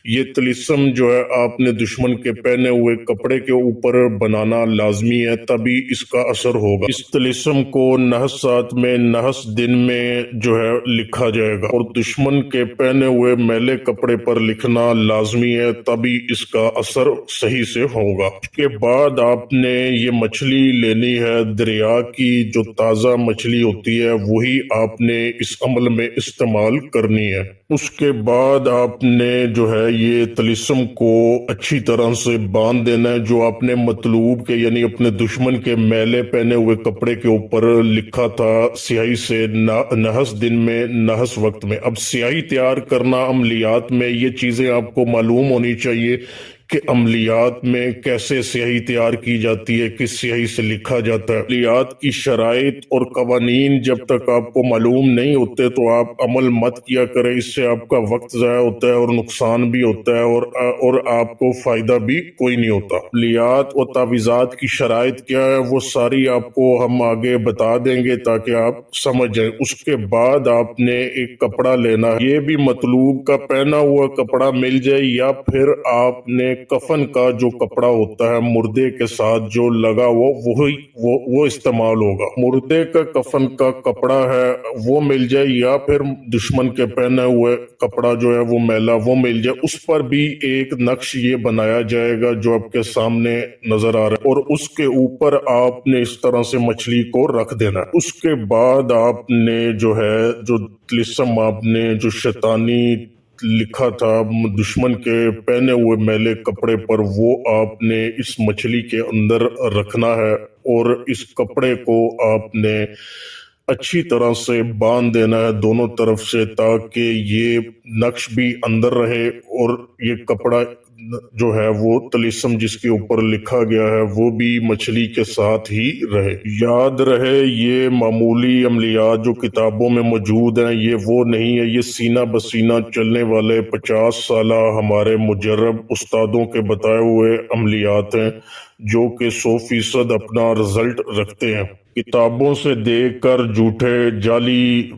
یہ طلسم جو ہے آپ نے دشمن کے پہنے ہوئے کپڑے کے اوپر بنانا لازمی ہے، تبھی اس کا اثر ہوگا۔ اس طلسم کو نحس ساعت میں نحس دن میں جو ہے لکھا جائے گا، اور دشمن کے پہنے ہوئے میلے کپڑے پر لکھنا لازمی ہے، تبھی اس کا اثر صحیح سے ہوگا۔ اس کے بعد آپ نے یہ مچھلی لینی ہے دریا کی، جو تازہ مچھلی ہوتی ہے وہی آپ نے اس عمل میں استعمال کرنی ہے۔ اس کے بعد آپ نے جو ہے یہ طلسم کو اچھی طرح سے باندھ دینا ہے، جو آپ نے مطلوب کے یعنی اپنے دشمن کے میلے پہنے ہوئے کپڑے کے اوپر لکھا تھا سیاہی سے، نحس دن میں نحس وقت میں۔ اب سیاہی تیار کرنا عملیات میں یہ چیزیں آپ کو معلوم ہونی چاہیے کہ عملیات میں کیسے سیاہی تیار کی جاتی ہے، کس سیاہی سے لکھا جاتا ہے۔ عملیات کی شرائط اور قوانین جب تک آپ کو معلوم نہیں ہوتے تو آپ عمل مت کیا کریں، اس سے آپ کا وقت ضائع ہوتا ہے اور نقصان بھی ہوتا ہے، اور آپ کو فائدہ بھی کوئی نہیں ہوتا۔ عملیات اور تعویذات کی شرائط کیا ہے وہ ساری آپ کو ہم آگے بتا دیں گے تاکہ آپ سمجھ جائیں۔ اس کے بعد آپ نے ایک کپڑا لینا ہے، یہ بھی مطلوب کا پہنا ہوا کپڑا مل جائے، یا پھر آپ نے کفن کا جو کپڑا ہوتا ہے مردے کے ساتھ جو لگا وہ استعمال ہوگا۔ مردے کا کفن کا کپڑا ہے وہ مل جائے، یا پھر دشمن کے پہنے ہوئے کپڑا جو ہے وہ میلا وہ مل جائے، اس پر بھی ایک نقش یہ بنایا جائے گا جو آپ کے سامنے نظر آ رہا ہے، اور اس کے اوپر آپ نے اس طرح سے مچھلی کو رکھ دینا ہے۔ اس کے بعد آپ نے جو ہے جو طلسم آپ نے جو شیطانی لکھا تھا دشمن کے پہنے ہوئے میلے کپڑے پر، وہ آپ نے اس مچھلی کے اندر رکھنا ہے، اور اس کپڑے کو آپ نے اچھی طرح سے باندھ دینا ہے دونوں طرف سے، تاکہ یہ نقش بھی اندر رہے اور یہ کپڑا جو ہے وہ طلسم جس کے اوپر لکھا گیا ہے وہ بھی مچھلی کے ساتھ ہی رہے۔ یاد رہے یہ معمولی عملیات جو کتابوں میں موجود ہیں یہ وہ نہیں ہے، یہ سینہ بسینہ چلنے والے 50 سالہ ہمارے مجرب استادوں کے بتائے ہوئے عملیات ہیں، جو کہ 100% اپنا رزلٹ رکھتے ہیں۔ کتابوں سے دیکھ کر جھوٹے جعلی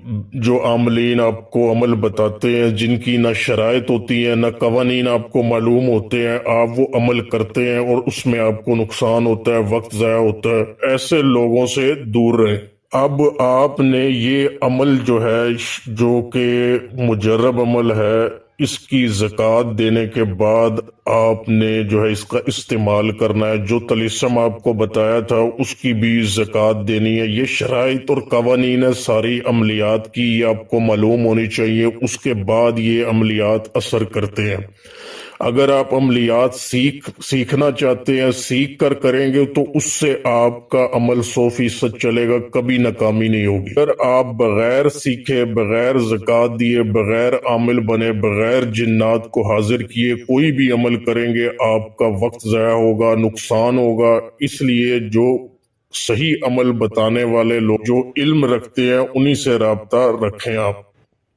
جو عاملین آپ کو عمل بتاتے ہیں، جن کی نہ شرائط ہوتی ہے نہ قوانین آپ کو معلوم ہوتے ہیں، آپ وہ عمل کرتے ہیں اور اس میں آپ کو نقصان ہوتا ہے، وقت ضائع ہوتا ہے، ایسے لوگوں سے دور رہیں۔ اب آپ نے یہ عمل جو ہے جو کہ مجرب عمل ہے، اس کی زکوٰۃ دینے کے بعد آپ نے جو ہے اس کا استعمال کرنا ہے۔ جو طلسم آپ کو بتایا تھا اس کی بھی زکوٰۃ دینی ہے۔ یہ شرائط اور قوانین ہے ساری عملیات کی، یہ آپ کو معلوم ہونی چاہیے، اس کے بعد یہ عملیات اثر کرتے ہیں۔ اگر آپ عملیات سیکھنا چاہتے ہیں، سیکھ کر کریں گے تو اس سے آپ کا عمل 100% چلے گا، کبھی ناکامی نہیں ہوگی۔ اگر آپ بغیر سیکھے، بغیر زکوٰۃ دیے، بغیر عامل بنے، بغیر جنات کو حاضر کیے کوئی بھی عمل کریں گے، آپ کا وقت ضائع ہوگا، نقصان ہوگا۔ اس لیے جو صحیح عمل بتانے والے لوگ جو علم رکھتے ہیں انہی سے رابطہ رکھیں آپ۔